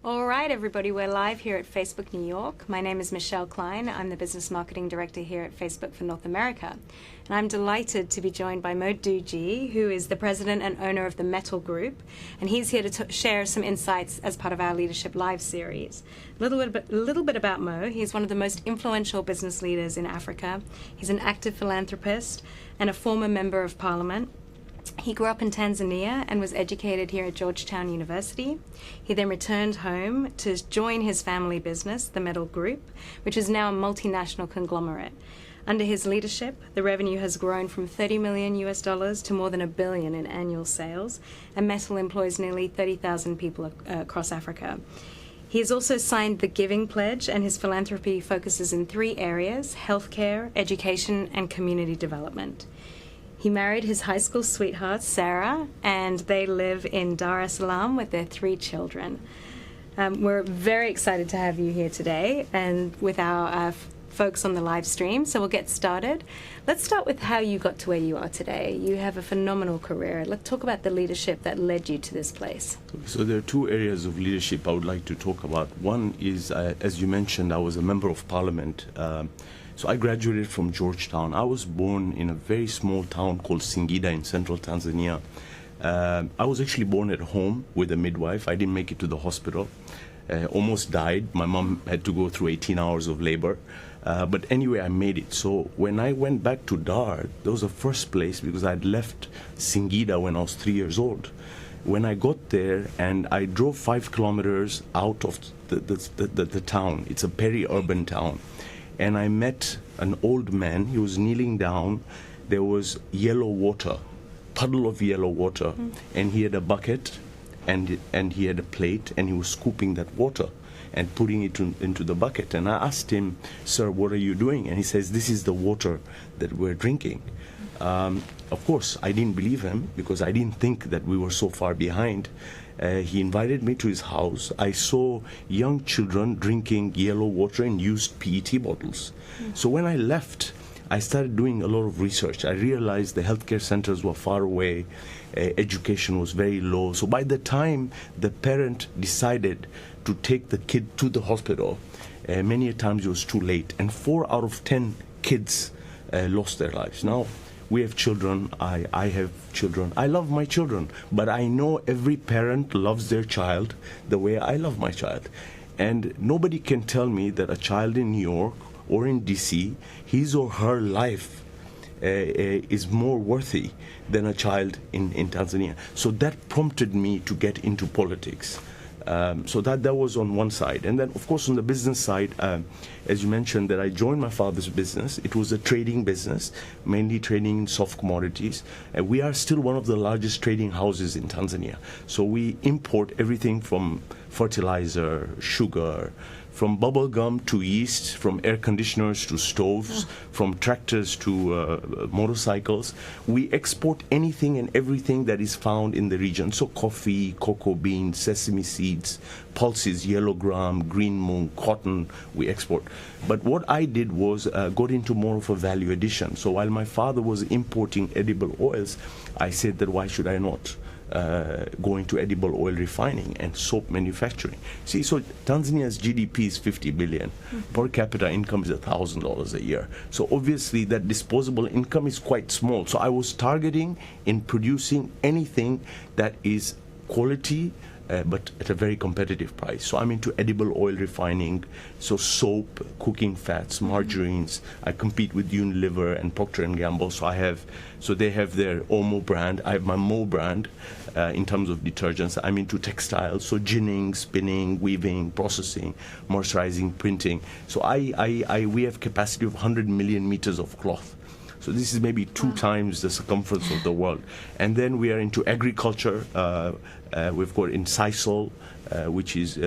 All right, everybody, we're live here at Facebook New York. My name is Michelle Klein. I'm the Business Marketing Director here at Facebook for North America. And I'm delighted to be joined by Mohammed Dewji, who is the president and owner of the Metal Group. And he's here to share some insights as part of our Leadership Live series. A little bit about Mo. He's one of the most influential business leaders in Africa. He's an active philanthropist and a former member of parliament. He grew up in Tanzania and was educated here at Georgetown University. He then returned home to join his family business, the Metal Group, which is now a multinational conglomerate. Under his leadership, the revenue has grown from $30 million to more than $1 billion in annual sales, and Metal employs nearly 30,000 people across Africa. He has also signed the Giving Pledge, and his philanthropy focuses in 3 areas: healthcare, education, and community development. He married his high school sweetheart, Sarah, and they live in Dar es Salaam with their 3 children. We're very excited to have you here today and with our folks on the live stream, so we'll get started. Let's start with how you got to where you are today. You have a phenomenal career. Let's talk about the leadership that led you to this place. So there are 2 areas of leadership I would like to talk about. One is, as you mentioned, I was a member of parliament. So I graduated from Georgetown. I was born in a very small town called Singida in central Tanzania. I was actually born at home with a midwife. I didn't make it to the hospital. Almost died. My mom had to go through 18 hours of labor. But anyway, I made it. So when I went back to Dar, that was the first place because I'd left Singida when I was 3 years old. When I got there and I drove 5 kilometers out of the town, it's a peri-urban town, and I met an old man. He was kneeling down. There was yellow water, puddle of yellow water, and he had a bucket and he had a plate, and he was scooping that water and putting it into the bucket. And I asked him, "Sir, what are you doing?" And he says, "This is the water that we're drinking." Of course, I didn't believe him because I didn't think that we were so far behind. He invited me to his house. I saw young children drinking yellow water in used PET bottles. So when I left, I started doing a lot of research. I realized the healthcare centers were far away. Education was very low. So by the time the parent decided to take the kid to the hospital, many times it was too late. And 4 out of 10 kids lost their lives. Now, we have children, I have children. I love my children, but I know every parent loves their child the way I love my child. And nobody can tell me that a child in New York or in DC, his or her life is more worthy than a child in Tanzania. So that prompted me to get into politics. So that was on one side. And then, of course, on the business side, as you mentioned, that I joined my father's business. It was a trading business, mainly trading in soft commodities. And we are still one of the largest trading houses in Tanzania. So we import everything from fertilizer, sugar, from bubble gum to yeast, from air conditioners to stoves, from tractors to motorcycles. We export anything and everything that is found in the region. So coffee, cocoa beans, sesame seeds, pulses, yellow gram, green mung, cotton, we export. But what I did was got into more of a value addition. So while my father was importing edible oils, I said that why should I not go into edible oil refining and soap manufacturing. See, so Tanzania's GDP is 50 billion. Per capita income is $1,000 a year. So obviously that disposable income is quite small. So I was targeting in producing anything that is quality, but at a very competitive price. So I'm into edible oil refining, so soap, cooking fats, margarines. I compete with Unilever and Procter & Gamble. So they have their Omo brand. I have my Mo brand in terms of detergents. I'm into textiles, so ginning, spinning, weaving, processing, moisturizing, printing. So we have capacity of 100 million meters of cloth. So this is maybe 2 times the circumference of the world. And then we are into agriculture. We've got in sisal, which is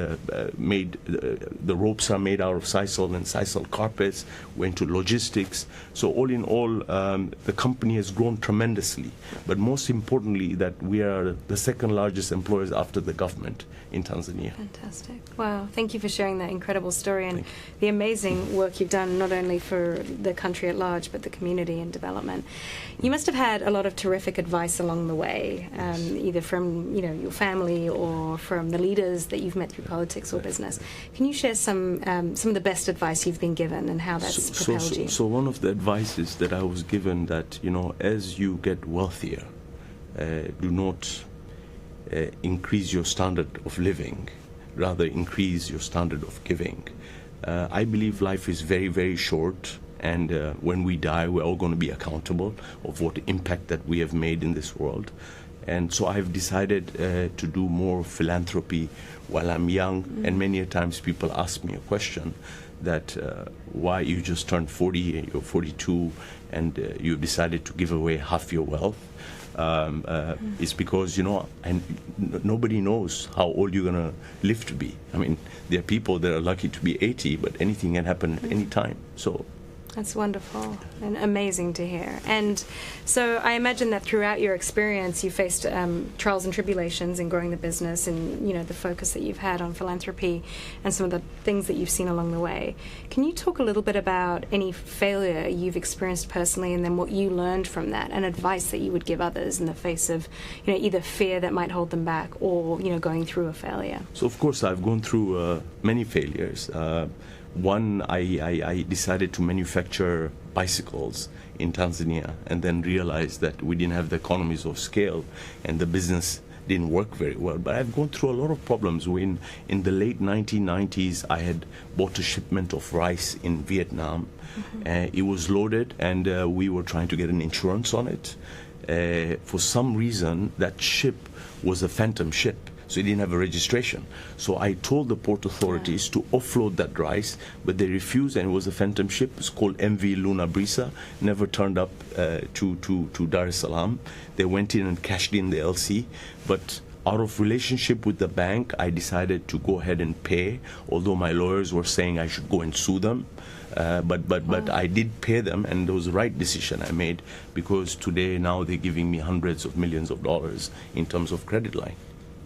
made, the ropes are made out of sisal and sisal carpets. We're into logistics. So all in all, the company has grown tremendously. But most importantly, that we are the 2nd largest employers after the government in Tanzania. Fantastic. Wow. Thank you for sharing that incredible story and the amazing work you've done, not only for the country at large, but the community and development. You must have had a lot of terrific advice along the way, either from your your family or from the leaders that you've met through politics or business. Can you share some of the best advice you've been given and how that's propelled you? So one of the advices that I was given that, as you get wealthier, do not increase your standard of living, rather increase your standard of giving. I believe life is very, very short, and when we die, we're all going to be accountable of what impact that we have made in this world. And so I've decided to do more philanthropy while I'm young, and many a times people ask me a question that why you just turned 40, you're 42, and you've decided to give away half your wealth. It's because, and nobody knows how old you're going to live to be. I mean, there are people that are lucky to be 80, but anything can happen at any time. So that's wonderful and amazing to hear. And so I imagine that throughout your experience, you faced trials and tribulations in growing the business, and the focus that you've had on philanthropy and some of the things that you've seen along the way. Can you talk a little bit about any failure you've experienced personally, and then what you learned from that, and advice that you would give others in the face of either fear that might hold them back or going through a failure? So of course I've gone through many failures. One, I decided to manufacture bicycles in Tanzania, and then realized that we didn't have the economies of scale and the business didn't work very well. But I've gone through a lot of problems. In the late 1990s, I had bought a shipment of rice in Vietnam. It was loaded, and we were trying to get an insurance on it. For some reason, that ship was a phantom ship. So it didn't have a registration. So I told the port authorities to offload that rice, but they refused, and it was a phantom ship. It's called MV Luna Brisa, never turned up to Dar es Salaam. They went in and cashed in the LC, but out of relationship with the bank, I decided to go ahead and pay, although my lawyers were saying I should go and sue them. But I did pay them, and it was the right decision I made, because today now they're giving me hundreds of millions of dollars in terms of credit line.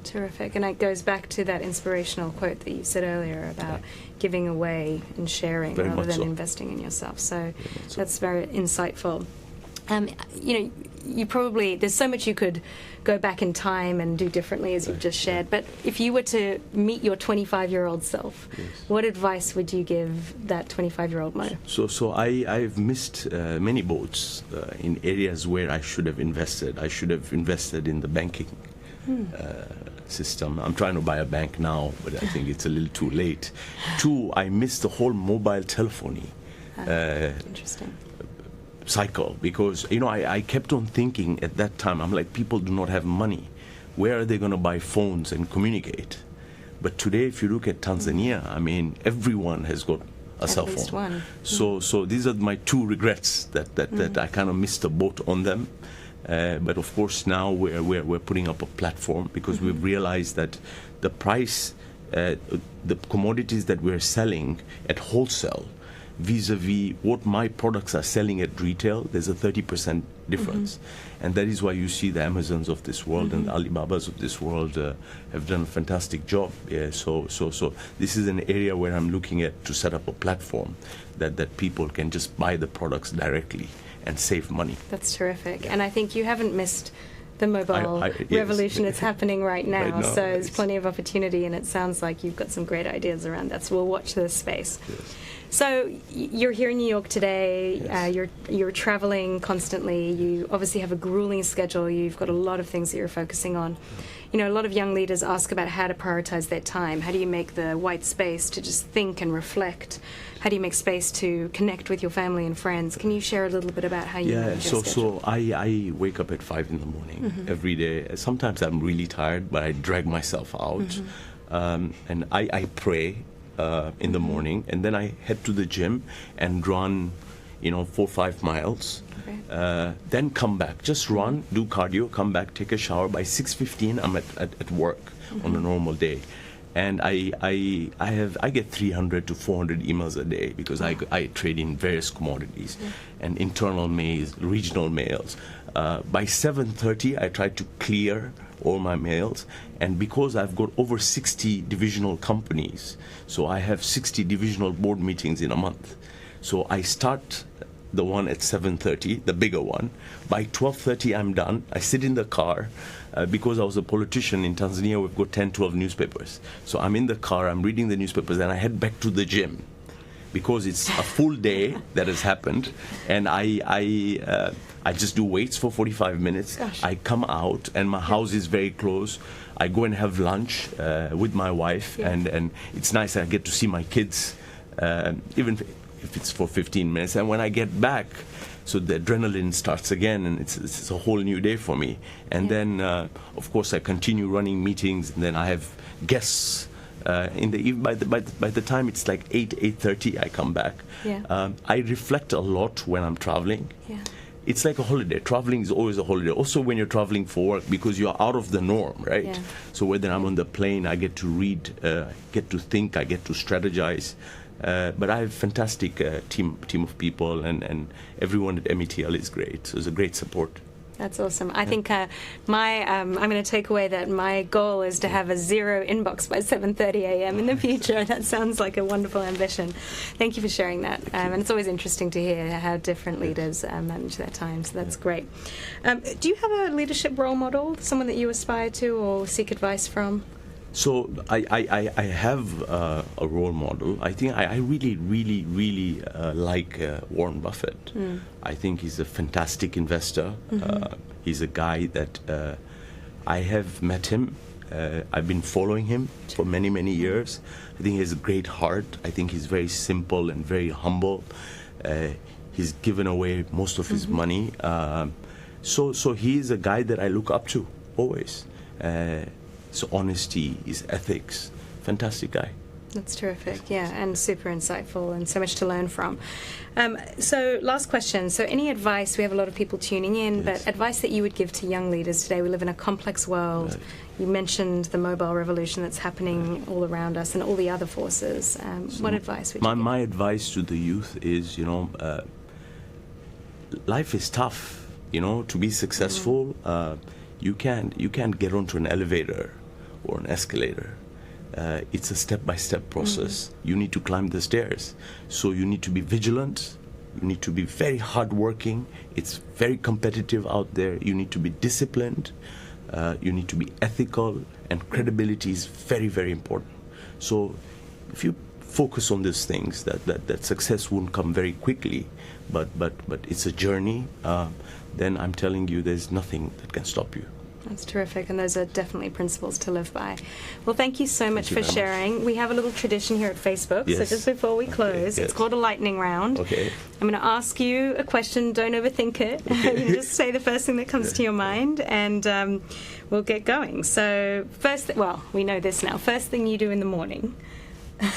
Terrific. And it goes back to that inspirational quote that you said earlier about giving away and sharing rather than investing in yourself. So that's very insightful. You probably, there's so much you could go back in time and do differently, as you've just shared. But if you were to meet your 25-year-old self, what advice would you give that 25-year-old Mo? So I've missed many boats in areas where I should have invested. I should have invested in the banking system. I'm trying to buy a bank now, but I think it's a little too late. Two, I missed the whole mobile telephony interesting. Cycle, because I kept on thinking at that time, I'm like, people do not have money. Where are they going to buy phones and communicate? But today, if you look at Tanzania, I mean, everyone has got a cell phone. One. So these are my two regrets that I kind of missed the boat on them. But of course now we're putting up a platform, because we've realized that the price, the commodities that we're selling at wholesale vis-a-vis what my products are selling at retail, there's a 30% difference. And that is why you see the Amazons of this world and the Alibabas of this world have done a fantastic job. So this is an area where I'm looking at to set up a platform that people can just buy the products directly and save money. That's terrific. And I think you haven't missed the mobile revolution. It's happening right now. So there's plenty of opportunity, and it sounds like you've got some great ideas around that. So we'll watch this space. So you're here in New York today. You're traveling constantly. You obviously have a grueling schedule. You've got a lot of things that you're focusing on. A lot of young leaders ask about how to prioritize their time. How do you make the white space to just think and reflect? How do you make space to connect with your family and friends? Can you share a little bit about how you manage your schedule? So I wake up at 5 in the morning every day. Sometimes I'm really tired, but I drag myself out. And I pray in the morning, and then I head to the gym and run 4 or 5 miles. Then come back, just run, do cardio, come back, take a shower. By 6:15 I'm at work on a normal day. And I get 300 to 400 emails a day, because I trade in various commodities and internal mails, regional mails. By 7:30 I try to clear all my mails, and because I've got over 60 divisional companies, so I have 60 divisional board meetings in a month. So I start the one at 7:30, the bigger one. By 12:30 I'm done. I sit in the car, because I was a politician in Tanzania, we've got 10, 12 newspapers. So I'm in the car, I'm reading the newspapers, and I head back to the gym because it's a full day that has happened, and I just do weights for 45 minutes. Gosh. I come out, and my house is very close. I go and have lunch with my wife, and it's nice. I get to see my kids, even if it's for 15 minutes. And when I get back, so the adrenaline starts again, and it's a whole new day for me. And then, of course, I continue running meetings, and then I have guests. In the by the time it's like 8:30, I come back. I reflect a lot when I'm traveling. It's like a holiday. Traveling is always a holiday. Also when you're traveling for work, because you're out of the norm, right? So whether I'm on the plane, I get to read, get to think, I get to strategize. But I have a fantastic team of people, and everyone at METL is great. So it's a great support. That's awesome. I think I'm going to take away that my goal is to have a zero inbox by 7:30 a.m. in the future. That sounds like a wonderful ambition. Thank you for sharing that. And it's always interesting to hear how different leaders manage their time. So that's great. Do you have a leadership role model, someone that you aspire to or seek advice from? So I have a role model. I think I really like Warren Buffett. I think he's a fantastic investor. He's a guy that I have met him. I've been following him for many years. I think he has a great heart. I think he's very simple and very humble. He's given away most of his money. So he's a guy that I look up to always. His honesty, his ethics, fantastic guy. That's terrific, yeah, and super insightful and so much to learn from. So last question, so any advice, we have a lot of people tuning in, but advice that you would give to young leaders today? We live in a complex world. You mentioned the mobile revolution that's happening all around us and all the other forces. What advice would you give? My advice to the youth is, life is tough, to be successful. You can't get onto an elevator or an escalator. It's a step-by-step process. You need to climb the stairs. So you need to be vigilant. You need to be very hardworking. It's very competitive out there. You need to be disciplined. You need to be ethical. And credibility is very, very important. So if you focus on these things, that success won't come very quickly, but it's a journey, then I'm telling you there's nothing that can stop you. That's terrific, and those are definitely principles to live by. Well, thank you so much for sharing. We have a little tradition here at Facebook, so just before we close, it's called a lightning round. I'm going to ask you a question, don't overthink it. You can just say the first thing that comes to your mind, and we'll get going. So first, we know this now, first thing you do in the morning,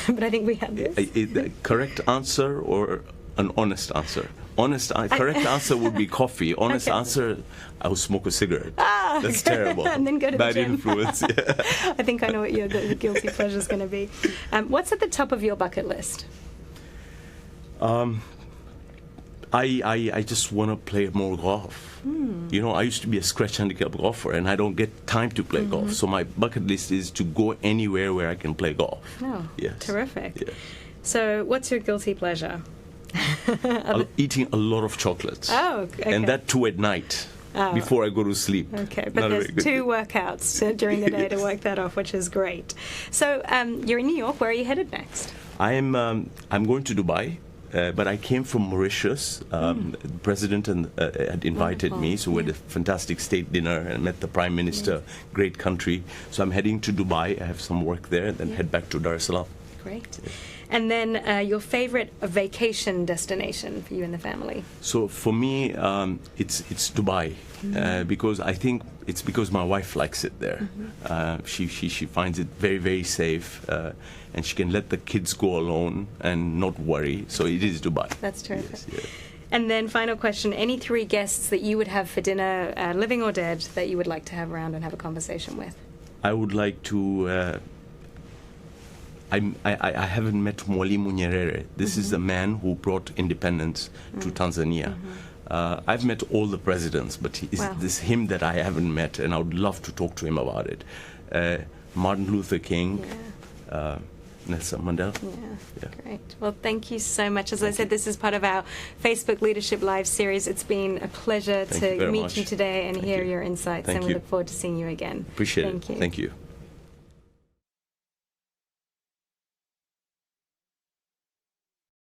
but I think we have this. The correct answer or an honest answer? Correct answer would be coffee. Honest answer, I would smoke a cigarette. That's terrible. And then go to Bad the gym. influence. I think I know what the guilty pleasure is going to be. What's at the top of your bucket list? I just want to play more golf. I used to be a scratch handicap golfer, and I don't get time to play golf. So my bucket list is to go anywhere where I can play golf. Oh, yes. Terrific. Yeah. So what's your guilty pleasure? Eating a lot of chocolates. Oh, okay. And that too at night, before I go to sleep. Okay, but there's 2 workouts during the day to work that off, which is great. So you're in New York. Where are you headed next? I'm going to Dubai, but I came from Mauritius. The president had invited me, so we had a fantastic state dinner and met the Prime Minister. Great country. So I'm heading to Dubai. I have some work there, and then head back to Dar es Salaam. Great. And then your favorite vacation destination for you and the family? So for me, it's Dubai, because I think it's because my wife likes it there. She finds it very, very safe, and she can let the kids go alone and not worry. So it is Dubai. That's terrific. Yes. And then final question, any 3 guests that you would have for dinner, living or dead, that you would like to have around and have a conversation with? I would like to... I haven't met Mwalimu Nyerere. This is the man who brought independence to Tanzania. I've met all the presidents, but it's him that I haven't met, and I would love to talk to him about it. Martin Luther King, Nelson Mandela. Yeah, great. Well, thank you so much. As I said, this is part of our Facebook Leadership Live series. It's been a pleasure to meet you today and hear your insights, and we look forward to seeing you again. Appreciate it. Thank you. Thank you.